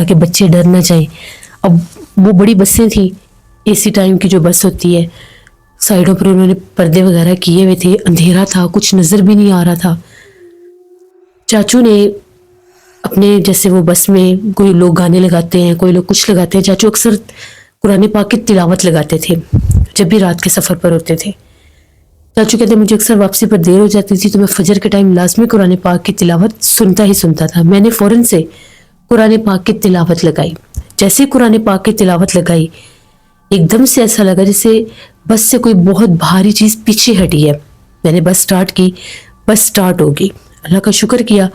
تاکہ بچے ڈر نہ جائیں. اب وہ بڑی بسیں تھیں, اسی ٹائم کی جو بس ہوتی ہے, سائڈوں پر انہوں نے پردے وغیرہ کیے ہوئے تھے, اندھیرا تھا, کچھ نظر بھی نہیں آ رہا تھا. چاچو نے اپنے جیسے وہ بس میں کوئی لوگ گانے لگاتے ہیں, کوئی لوگ کچھ لگاتے ہیں, چاچو اکثر قرآن پاک کی تلاوت لگاتے تھے جب بھی رات کے سفر پر ہوتے تھے. چاچو کہتے ہیں مجھے اکثر واپسی پر دیر ہو جاتی تھی تو میں فجر کے ٹائم لازمی قرآن پاک کی تلاوت سنتا ہی سنتا تھا. میں نے فوراً سے قرآن پاک کی تلاوت لگائی. جیسے قرآن پاک کی تلاوت لگائی, ایک دم سے ایسا لگا جیسے بس سے کوئی بہت بھاری چیز پیچھے ہٹی ہے. میں نے بس سٹارٹ کی, بس سٹارٹ ہوگی. اللہ کا شکر کیا,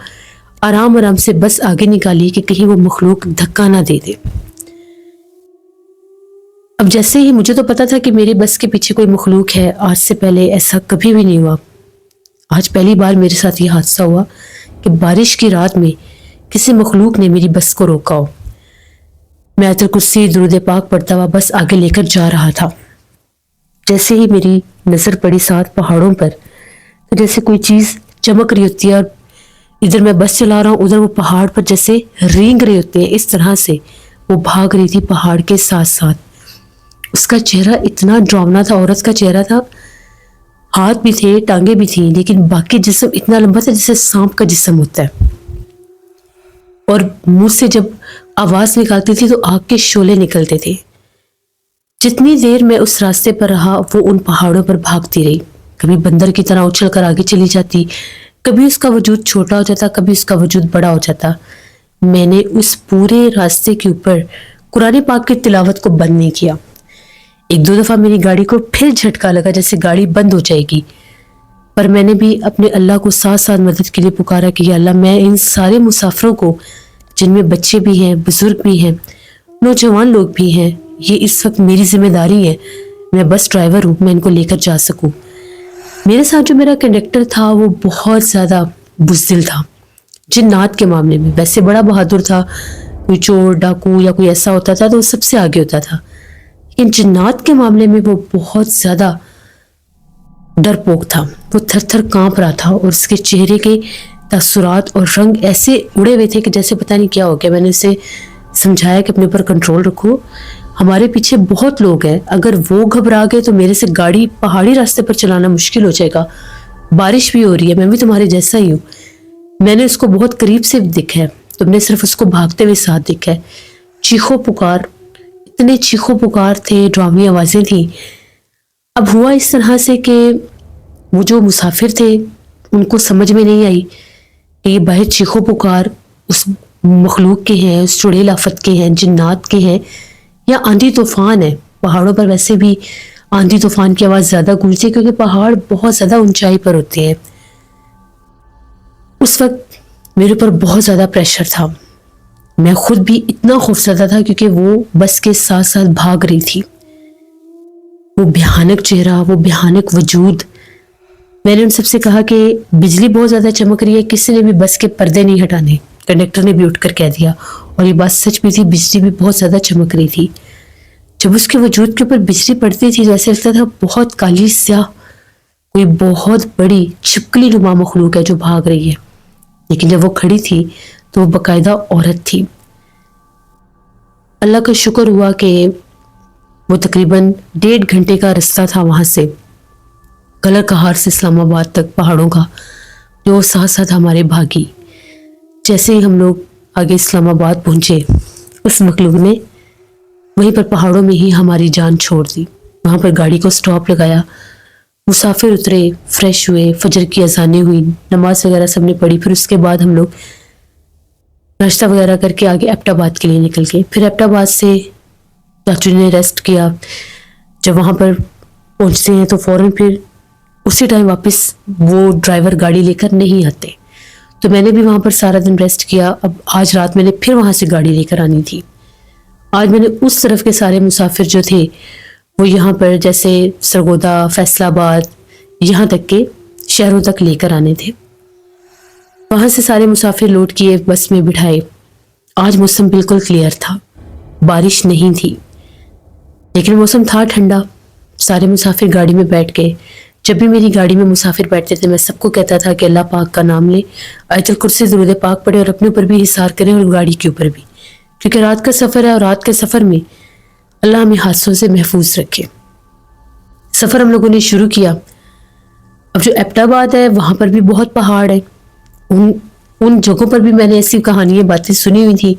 آرام آرام سے بس آگے نکالی کہ کہیں وہ مخلوق دھکا نہ دے دے. اب جیسے ہی مجھے تو پتا تھا کہ میری بس کے پیچھے کوئی مخلوق ہے, آج سے پہلے ایسا کبھی بھی نہیں ہوا. آج پہلی بار میرے ساتھ یہ حادثہ ہوا کہ بارش کی رات میں کسی مخلوق نے میری بس کو روکا ہو. میں آیت الکرسی درود پاک پڑھتا ہوا بس آگے لے کر جا رہا تھا. جیسے ہی میری نظر پڑی ساتھ پہاڑوں پر, تو جیسے کوئی چیز چمک رہی ہوتی ہے اور ادھر میں بس چلا رہا ہوں, ادھر وہ پہاڑ پر جیسے رینگ رہے ہوتے ہیں, اس طرح سے وہ بھاگ رہی تھی پہاڑ کے ساتھ ساتھ. اس کا چہرہ اتنا ڈراؤنا تھا, عورت کا چہرہ تھا, ہاتھ بھی تھے, ٹانگیں بھی تھیں, لیکن باقی جسم اتنا لمبا تھا جیسے سانپ کا جسم ہوتا ہے. اور منہ سے جب آواز نکالتی تھی تو آگ کے شعلے نکلتے تھے. جتنی دیر میں اس راستے پر رہا وہ ان پہاڑوں پر بھاگتی رہی. کبھی بندر کی طرح اچھل کر آگے چلی جاتی, کبھی اس کا وجود چھوٹا ہو جاتا, کبھی اس کا وجود بڑا ہو جاتا. میں نے اس پورے راستے کے اوپر قرآن پاک کی تلاوت کو بند نہیں کیا. ایک دو دفعہ میری گاڑی کو پھر جھٹکا لگا جیسے گاڑی بند ہو جائے گی, پر میں نے بھی اپنے اللہ کو ساتھ ساتھ مدد کے لیے پکارا کہ یا اللہ میں ان سارے مسافروں کو, جن میں بچے بھی ہیں, بزرگ بھی ہیں, نوجوان لوگ بھی ہیں, یہ اس وقت میری ذمہ داری ہے, میں بس ڈرائیور ہوں, میں ان کو لے کر جا سکوں. میرے ساتھ جو میرا کنڈکٹر تھا وہ بہت زیادہ بزدل تھا جنات کے معاملے میں. ویسے بڑا بہادر تھا, کوئی چور ڈاکو یا کوئی ایسا ہوتا تھا تو وہ سب سے آگے ہوتا تھا, لیکن جنات کے معاملے میں وہ بہت زیادہ ڈرپوک تھا. وہ تھر تھر کانپ رہا تھا اور اس کے چہرے کے تاثرات اور رنگ ایسے اڑے ہوئے تھے کہ جیسے پتہ نہیں کیا ہو گیا. میں نے اسے سمجھایا کہ اپنے اوپر کنٹرول رکھو, ہمارے پیچھے بہت لوگ ہیں, اگر وہ گھبرا گئے تو میرے سے گاڑی پہاڑی راستے پر چلانا مشکل ہو جائے گا. بارش بھی ہو رہی ہے, میں بھی تمہارے جیسا ہی ہوں. میں نے اس کو بہت قریب سے دیکھا ہے, تم نے صرف اس کو بھاگتے ہوئے ساتھ دیکھا ہے. چیخو پکار, اتنے چیخو پکار تھے, ڈراؤنی آوازیں تھیں. اب ہوا اس طرح سے کہ وہ جو مسافر تھے ان کو سمجھ میں نہیں آئی کہ یہ باہر چیخو پکار اس مخلوق کے ہیں, اس چڑیل آفت کے ہیں, جنات کے ہیں, یا آندھی طوفان ہے. پہاڑوں پر ویسے بھی آندھی طوفان کی آواز زیادہ گونجتی ہے کیونکہ پہاڑ بہت زیادہ اونچائی پر ہوتے ہیں. اس وقت میرے اوپر بہت زیادہ پریشر تھا. میں خود بھی اتنا خوفزدہ تھا کیونکہ وہ بس کے ساتھ ساتھ بھاگ رہی تھی. وہ بھیانک چہرہ, وہ بھیانک وجود. میں نے ان سب سے کہا کہ بجلی بہت زیادہ چمک رہی ہے, کسی نے بھی بس کے پردے نہیں ہٹانے. کنڈکٹر نے بھی اٹھ کر کہہ دیا, اور یہ بات سچ بھی تھی, بجلی بھی بہت زیادہ چمک رہی تھی. جب اس کے وجود کے اوپر بجلی پڑتی تھی تو ایسے لگتا تھا بہت کالی سیاہ کوئی بہت بڑی چھپکلی نما مخلوق ہے جو بھاگ رہی ہے. لیکن جب وہ کھڑی تھی تو وہ باقاعدہ عورت تھی. اللہ کا شکر ہوا کہ وہ تقریباً 1.5 گھنٹے کا رستہ تھا وہاں سے, کلر کہار سے اسلام آباد تک پہاڑوں کا, جو ساتھ ساتھ ہمارے بھاگی. جیسے ہی ہم لوگ آگے اسلام آباد پہنچے, اس مخلوق نے وہیں پر پہاڑوں میں ہی ہماری جان چھوڑ دی. وہاں پر گاڑی کو سٹاپ لگایا, مسافر اترے, فریش ہوئے, فجر کی اذانیں ہوئی, نماز وغیرہ سب نے پڑھی. پھر اس کے بعد ہم لوگ ناشتہ وغیرہ کر کے آگے ایبٹ آباد کے لیے نکل گئے. پھر ایبٹ آباد سے چاچو نے ریسٹ کیا. جب وہاں پر پہنچتے ہیں تو فوراً پھر اسی ٹائم واپس وہ ڈرائیور گاڑی لے کر نہیں آتے, تو میں نے بھی وہاں پر سارا دن ریسٹ کیا. اب آج رات میں نے پھر وہاں سے گاڑی لے کر آنی تھی. آج میں نے اس طرف کے سارے مسافر جو تھے وہ یہاں پر جیسے سرگودا, فیصل آباد, یہاں تک کے شہروں تک لے کر آنے تھے. وہاں سے سارے مسافر لوٹ کیے, بس میں بٹھائے. آج موسم بالکل کلیئر تھا, بارش نہیں تھی, لیکن موسم تھا ٹھنڈا. سارے مسافر گاڑی میں بیٹھ گئے. جب بھی میری گاڑی میں مسافر بیٹھتے تھے میں سب کو کہتا تھا کہ اللہ پاک کا نام لے, آیت الکرسی درود پاک پڑھے اور اپنے اوپر بھی حصار کریں اور گاڑی کے اوپر بھی, کیونکہ رات کا سفر ہے اور رات کے سفر میں اللہ ہمیں حادثوں سے محفوظ رکھے۔ سفر ہم لوگوں نے شروع کیا۔ اب جو ایبٹ آباد ہے وہاں پر بھی بہت پہاڑ ہے، ان جگہوں پر بھی میں نے ایسی کہانیاں باتیں سنی ہوئی تھی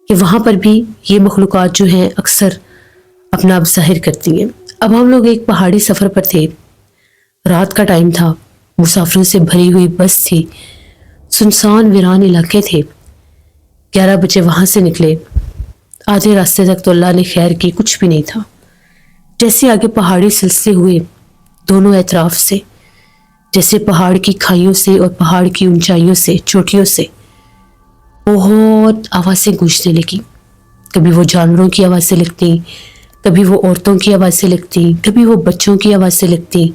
کہ وہاں پر بھی یہ مخلوقات جو ہیں اکثر اپنا آپ ظاہر کرتی ہیں۔ اب ہم لوگ ایک پہاڑی سفر پر تھے، رات کا ٹائم تھا، مسافروں سے بھری ہوئی بس تھی، سنسان ویران علاقے تھے۔ 11 بجے وہاں سے نکلے، آدھے راستے تک تو اللہ نے خیر کی، کچھ بھی نہیں تھا۔ جیسے آگے پہاڑی سلسلے ہوئے دونوں اطراف سے، جیسے پہاڑ کی کھائیوں سے اور پہاڑ کی اونچائیوں سے، چوٹیوں سے بہت آوازیں گونجنے لگی۔ کبھی وہ جانوروں کی آوازیں لگتی، کبھی وہ عورتوں کی آوازیں لگتی، کبھی وہ بچوں کی آوازیں لگتی۔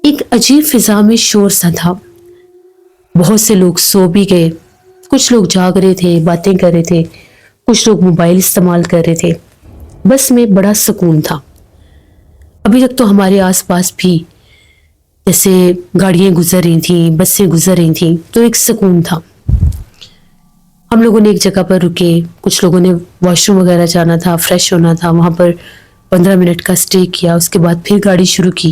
ایک عجیب فضا میں شور سا تھا۔ بہت سے لوگ سو بھی گئے، کچھ لوگ جاگ رہے تھے، باتیں کر رہے تھے، کچھ لوگ موبائل استعمال کر رہے تھے۔ بس میں بڑا سکون تھا۔ ابھی تک تو ہمارے آس پاس بھی جیسے گاڑیاں گزر رہی تھیں، بسیں گزر رہی تھیں، تو ایک سکون تھا۔ ہم لوگوں نے ایک جگہ پر رکے، کچھ لوگوں نے واش روم وغیرہ جانا تھا، فریش ہونا تھا، وہاں پر 15 منٹ کا سٹے کیا، اس کے بعد پھر گاڑی شروع کی۔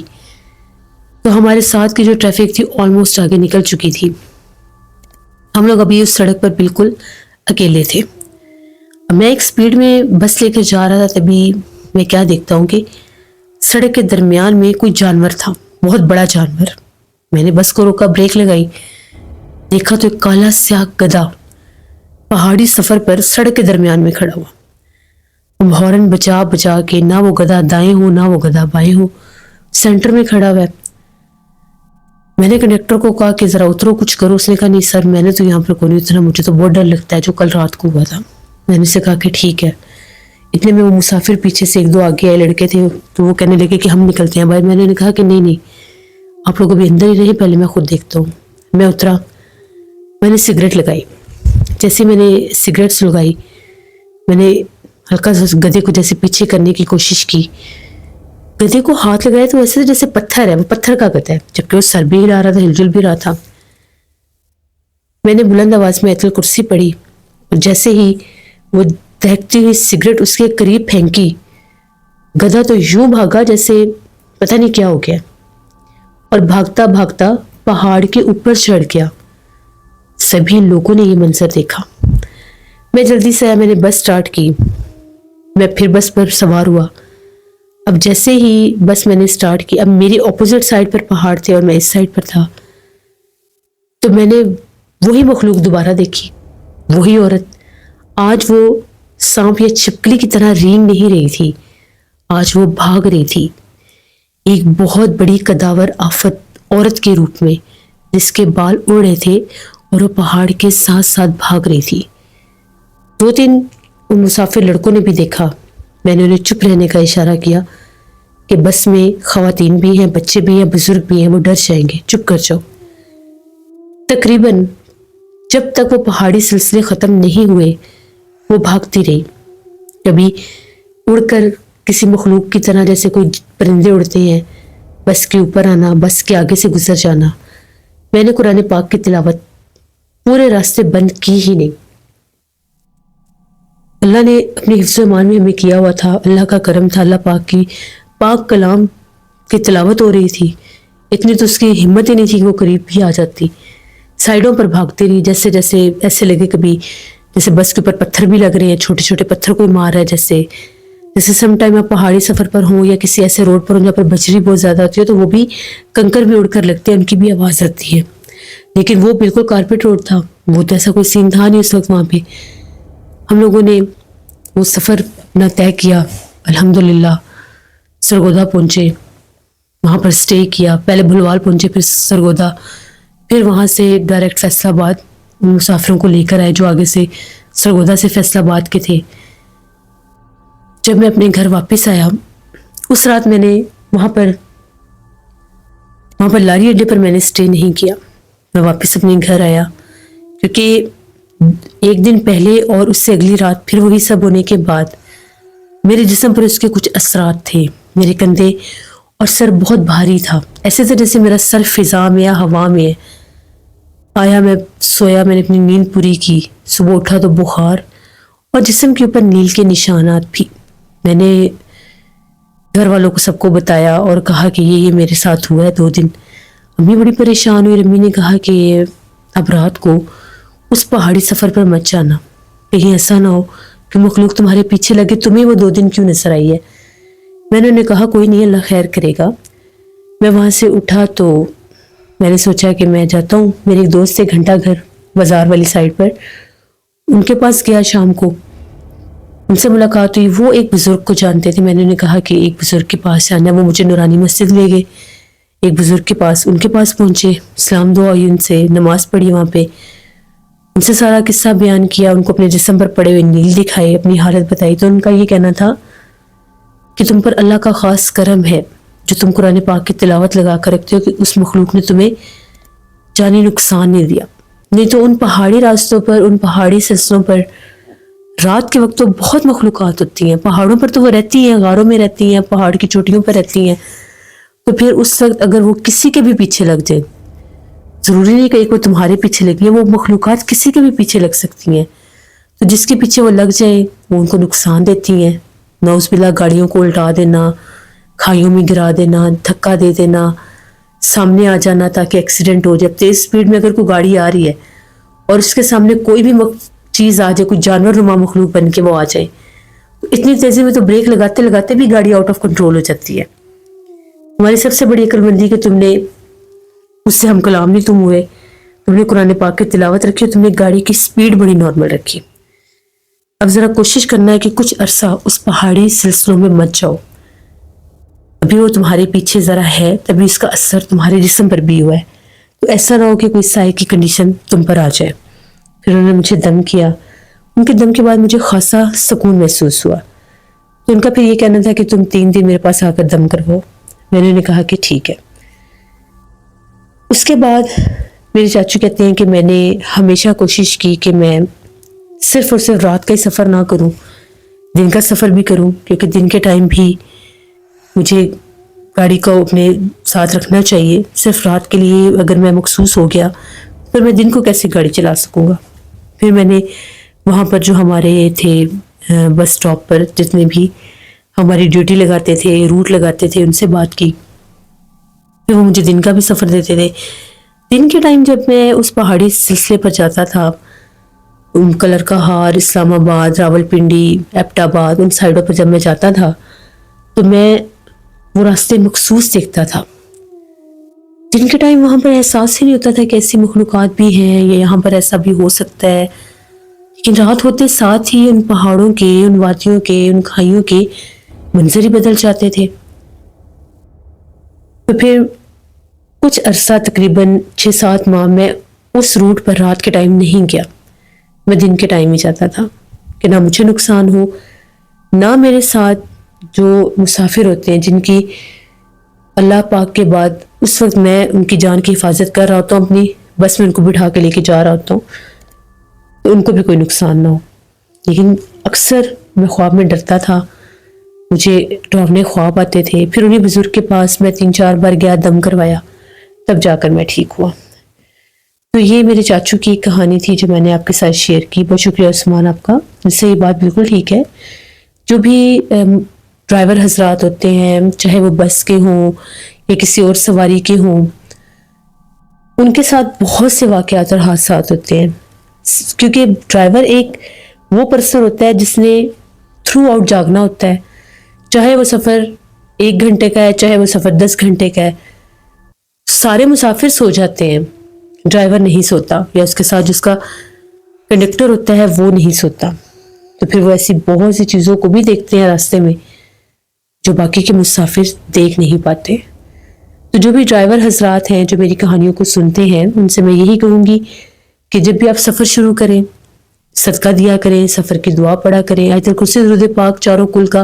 تو ہمارے ساتھ کی جو ٹریفک تھی آلموسٹ آگے نکل چکی تھی۔ ہم لوگ ابھی اس سڑک پر بالکل اکیلے تھے۔ میں ایک سپیڈ میں بس لے کر جا رہا تھا، تبھی میں کیا دیکھتا ہوں کہ سڑک کے درمیان میں کوئی جانور تھا، بہت بڑا جانور۔ میں نے بس کو روکا، بریک لگائی، دیکھا تو ایک کالا سیاہ گدھا پہاڑی سفر پر سڑک کے درمیان میں کھڑا ہوا۔ ہارن بجا بجا کے، نہ وہ گدھا دائیں ہو نہ وہ گدھا بائیں ہو، سینٹر میں کھڑا ہوا ہے۔ میں نے کنڈکٹر کو کہا کہ ذرا اترو، کچھ کرو۔ اس نے کہا نہیں سر، میں نے تو یہاں پر کوئی نہیں اترا، مجھے تو بہت ڈر لگتا ہے جو کل رات کو ہوا تھا۔ میں نے اسے کہا کہ ٹھیک ہے۔ اتنے میں وہ مسافر پیچھے سے ایک دو آگے آئے لڑکے تھے، تو وہ کہنے لگے کہ ہم نکلتے ہیں باہر۔ میں نے کہا کہ نہیں، آپ لوگ ابھی اندر ہی رہیں، پہلے میں خود دیکھتا ہوں۔ میں اترا، میں نے سگریٹ لگائی۔ جیسے میں نے سگریٹ سلگائی، میں نے ہلکا سا گدھے کو جیسے پیچھے کرنے کی کوشش کی۔ گدھے کو ہاتھ لگایا تو ایسے جیسے پتھر ہے، وہ پتھر کا گدھا ہے، جبکہ وہ سر بھی ہلا رہا تھا، ہل جل بھی رہا تھا۔ میں نے بلند آواز میں آیت الکرسی پڑھی، اور جیسے ہی وہ دہکتی ہوئی سگریٹ اس کے قریب پھینکی، گدھا تو یوں بھاگا جیسے پتہ نہیں کیا ہو گیا، اور بھاگتا بھاگتا پہاڑ کے اوپر چڑھ گیا۔ سبھی لوگوں نے یہ منظر دیکھا۔ میں جلدی سے آیا، میں نے بس سٹارٹ کی، میں پھر بس پر سوار ہوا۔ اب جیسے ہی بس میں نے سٹارٹ کی، اب میری اپوزٹ سائڈ پر پہاڑ تھے اور میں اس سائڈ پر تھا، تو میں نے وہی مخلوق دوبارہ دیکھی، وہی عورت۔ آج وہ سانپ یا چھپکلی کی طرح رینگ نہیں رہی تھی، آج وہ بھاگ رہی تھی، ایک بہت بڑی کداور آفت عورت کے روپ میں، جس کے بال اڑ رہے تھے اور وہ پہاڑ کے ساتھ ساتھ بھاگ رہی تھی۔ 2-3 ان مسافر لڑکوں نے بھی دیکھا۔ میں نے انہیں چپ رہنے کا اشارہ کیا کہ بس میں خواتین بھی ہیں، بچے بھی ہیں، بزرگ بھی ہیں، وہ ڈر جائیں گے، چپ کر جاؤ۔ تقریباً جب تک وہ پہاڑی سلسلے ختم نہیں ہوئے وہ بھاگتی رہی، کبھی اڑ کر کسی مخلوق کی طرح، جیسے کوئی پرندے اڑتے ہیں، بس کے اوپر آنا، بس کے آگے سے گزر جانا۔ میں نے قرآن پاک کی تلاوت پورے راستے بند کی ہی نہیں۔ اللہ نے اپنی حفظ و ایمان میں ہمیں کیا ہوا تھا، اللہ کا کرم تھا، اللہ پاک کی پاک کلام کی تلاوت ہو رہی تھی، اتنی تو اس کی ہمت ہی نہیں تھی کہ وہ قریب بھی آ جاتی۔ سائڈوں پر بھاگتی رہی، جیسے جیسے ایسے لگے کبھی جیسے بس کے اوپر پتھر بھی لگ رہے ہیں، چھوٹے چھوٹے پتھر کوئی مار رہا ہے، جیسے سم ٹائم آپ پہاڑی سفر پر ہوں یا کسی ایسے روڈ پر ہوں جہاں پر بجری بہت زیادہ ہوتی ہے، تو وہ بھی کنکر بھی اڑ کر لگتے ہیں، ان کی بھی آواز آتی ہے۔ لیکن وہ بالکل کارپیٹ روڈ تھا، وہ تو ایسا کوئی سین تھا نہیں اس وقت وہاں پہ۔ ہم لوگوں نے وہ سفر اپنا طے کیا، الحمدللہ سرگودا پہنچے، وہاں پر سٹے کیا، پہلے بھلوال پہنچے، پھر سرگودا، پھر وہاں سے ڈائریکٹ فیصل آباد مسافروں کو لے کر آئے جو آگے سے سرگودا سے فیصل آباد کے تھے۔ جب میں اپنے گھر واپس آیا، اس رات میں نے وہاں پر لاری اڈے پر میں نے سٹے نہیں کیا، میں واپس اپنے گھر آیا، کیونکہ ایک دن پہلے اور اس سے اگلی رات پھر وہی سب ہونے کے بعد میرے جسم پر اس کے کچھ اثرات تھے۔ میرے کندھے اور سر بہت بھاری تھا، ایسے تھا جیسے میرا سر فضا میں یا ہوا میں ہے۔ آیا، میں سویا، میں نے اپنی نیند پوری کی، صبح اٹھا تو بخار اور جسم کے اوپر نیل کے نشانات بھی. میں نے گھر والوں کو سب کو بتایا اور کہا کہ یہ میرے ساتھ ہوا ہے 2 دن. امی بڑی پریشان ہوئی. امی نے کہا کہ اب رات کو اس پہاڑی سفر پر مت جانا, کہیں ایسا نہ ہو کہ مخلوق تمہارے پیچھے لگے, تمہیں وہ 2 دن کیوں نظر آئی ہے. میں نے انہیں کہا کوئی نہیں, اللہ خیر کرے گا. میں وہاں سے اٹھا تو میں نے سوچا کہ میں جاتا ہوں. میرے ایک دوست سے گھنٹہ گھر بازار والی سائڈ پر, ان کے پاس گیا شام کو, ان سے ملاقات ہوئی. وہ ایک بزرگ کو جانتے تھے. میں نے انہیں کہا کہ ایک بزرگ کے پاس جانا ہے. وہ مجھے نورانی مسجد لے گئے, ایک بزرگ کے پاس, ان کے پاس پہنچے, اسلام دعا ہوئی, ان سے نماز پڑھی وہاں پہ, ان سے سارا قصہ بیان کیا, ان کو اپنے جسم پر پڑے ہوئے نیل دکھائے, اپنی حالت بتائی. تو ان کا یہ کہنا تھا کہ تم پر اللہ کا خاص کرم ہے جو تم قرآن پاک کی تلاوت لگا کر رکھتے ہو کہ اس مخلوق نے تمہیں جانی نقصان نہیں دیا. نہیں تو ان پہاڑی راستوں پر, ان پہاڑی سلسلوں پر رات کے وقت تو بہت مخلوقات ہوتی ہیں. پہاڑوں پر تو وہ رہتی ہیں, غاروں میں رہتی ہیں, پہاڑ کی چوٹیوں پر رہتی ہیں. تو پھر اس وقت اگر وہ کسی کے بھی پیچھے لگ جائے, ضروری نہیں کہ کوئی تمہارے پیچھے لگی ہے, وہ مخلوقات کسی کے بھی پیچھے لگ سکتی ہیں. تو جس کے پیچھے وہ لگ جائیں وہ ان کو نقصان دیتی ہیں. نعوذ باللہ, گاڑیوں کو الٹا دینا, کھائیوں میں گرا دینا, دھکا دے دینا, سامنے آ جانا تاکہ ایکسیڈنٹ ہو جائے. تیز سپیڈ میں اگر کوئی گاڑی آ رہی ہے اور اس کے سامنے کوئی بھی چیز آ جائے, کوئی جانور نما مخلوق بن کے وہ آ جائے, تو اتنی تیزی میں تو بریک لگاتے لگاتے بھی گاڑی آؤٹ آف کنٹرول ہو جاتی ہے. ہماری سب سے بڑی عقل مندی کہ تم نے اس سے ہم کلام نہیں تم ہوئے, تم نے قرآن پاک کی تلاوت رکھی اور تم نے گاڑی کی سپیڈ بڑی نارمل رکھی. اب ذرا کوشش کرنا ہے کہ کچھ عرصہ اس پہاڑی سلسلوں میں مت جاؤ. ابھی وہ تمہارے پیچھے ذرا ہے, تبھی اس کا اثر تمہارے جسم پر بھی ہوا ہے. تو ایسا نہ ہو کہ کوئی سائے کی کنڈیشن تم پر آ جائے. پھر انہوں نے مجھے دم کیا. ان کے دم کے بعد مجھے خاصا سکون محسوس ہوا. تو ان کا پھر یہ کہنا تھا کہ تم 3 دن میرے پاس آ کر دم کرواؤ. میں نے انہیں کہا کہ ٹھیک ہے. اس کے بعد میرے چاچو کہتے ہیں کہ میں نے ہمیشہ کوشش کی کہ میں صرف اور صرف رات کا ہی سفر نہ کروں, دن کا سفر بھی کروں, کیونکہ دن کے ٹائم بھی مجھے گاڑی کو اپنے ساتھ رکھنا چاہیے. صرف رات کے لیے اگر میں مخصوص ہو گیا پھر میں دن کو کیسے گاڑی چلا سکوں گا. پھر میں نے وہاں پر جو ہمارے تھے بس سٹاپ پر جتنے بھی ہماری ڈیوٹی لگاتے تھے, روٹ لگاتے تھے, ان سے بات کی. پھر وہ مجھے دن کا بھی سفر دیتے تھے. دن کے ٹائم جب میں اس پہاڑی سلسلے پر جاتا تھا, کلر کا ہار, اسلام آباد, راول پنڈی, ایبٹ آباد, ان سائڈوں پر جب میں جاتا تھا تو میں وہ راستے مخصوص دیکھتا تھا. دن کے ٹائم وہاں پر احساس ہی نہیں ہوتا تھا کہ ایسی مخلوقات بھی ہیں یا یہاں پر ایسا بھی ہو سکتا ہے. لیکن رات ہوتے ساتھ ہی ان پہاڑوں کے, ان وادیوں کے, ان کھائیوں کے منظر ہی بدل جاتے تھے. تو پھر کچھ عرصہ تقریباً 6-7 ماہ میں اس روٹ پر رات کے ٹائم نہیں گیا. میں دن کے ٹائم ہی جاتا تھا کہ نہ مجھے نقصان ہو, نہ میرے ساتھ جو مسافر ہوتے ہیں جن کی اللہ پاک کے بعد اس وقت میں ان کی جان کی حفاظت کر رہا ہوتا ہوں, اپنی بس میں ان کو بٹھا کے لے کے جا رہا ہوتا ہوں, تو ان کو بھی کوئی نقصان نہ ہو. لیکن اکثر میں خواب میں ڈرتا تھا, مجھے ڈراونے خواب آتے تھے. پھر انہیں بزرگ کے پاس میں 3-4 بار گیا, دم کروایا, تب جا کر میں ٹھیک ہوا. تو یہ میرے چاچو کی کہانی تھی جو میں نے آپ کے ساتھ شیئر کی. بہت شکریہ عثمان آپ کا. اس سے یہ بات بالکل ٹھیک ہے, جو بھی ڈرائیور حضرات ہوتے ہیں, چاہے وہ بس کے ہوں یا کسی اور سواری کے ہوں, ان کے ساتھ بہت سے واقعات اور حادثات ہوتے ہیں. کیونکہ ڈرائیور ایک وہ پرسن ہوتا ہے جس نے تھرو آؤٹ جاگنا ہوتا ہے. چاہے وہ سفر 1 گھنٹے کا ہے, چاہے وہ سفر 10 گھنٹے کا ہے, سارے مسافر سو جاتے ہیں, ڈرائیور نہیں سوتا, یا اس کے ساتھ جس کا کنڈکٹر ہوتا ہے وہ نہیں سوتا. تو پھر وہ ایسی بہت سی چیزوں کو بھی دیکھتے ہیں راستے میں جو باقی کے مسافر دیکھ نہیں پاتے. تو جو بھی ڈرائیور حضرات ہیں جو میری کہانیوں کو سنتے ہیں, ان سے میں یہی کہوں گی کہ جب بھی آپ سفر شروع کریں, صدقہ دیا کریں, سفر کی دعا پڑھا کریں, آیت الکرسی, درود پاک, چاروں کل کا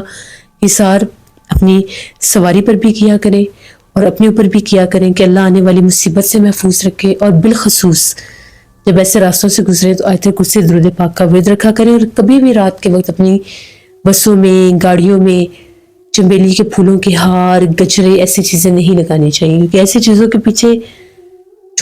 حصار اپنی سواری پر بھی کیا کریں اور اپنے اوپر بھی کیا کریں کہ اللہ آنے والی مصیبت سے محفوظ رکھے. اور بالخصوص جب ایسے راستوں سے گزرے تو آیت الکرسی, درود پاک کا ورد رکھا کریں. اور کبھی بھی رات کے وقت اپنی بسوں میں, گاڑیوں میں چنبیلی کے پھولوں کے ہار, گجرے, ایسی چیزیں نہیں لگانی چاہیے, کیونکہ ایسی چیزوں کے پیچھے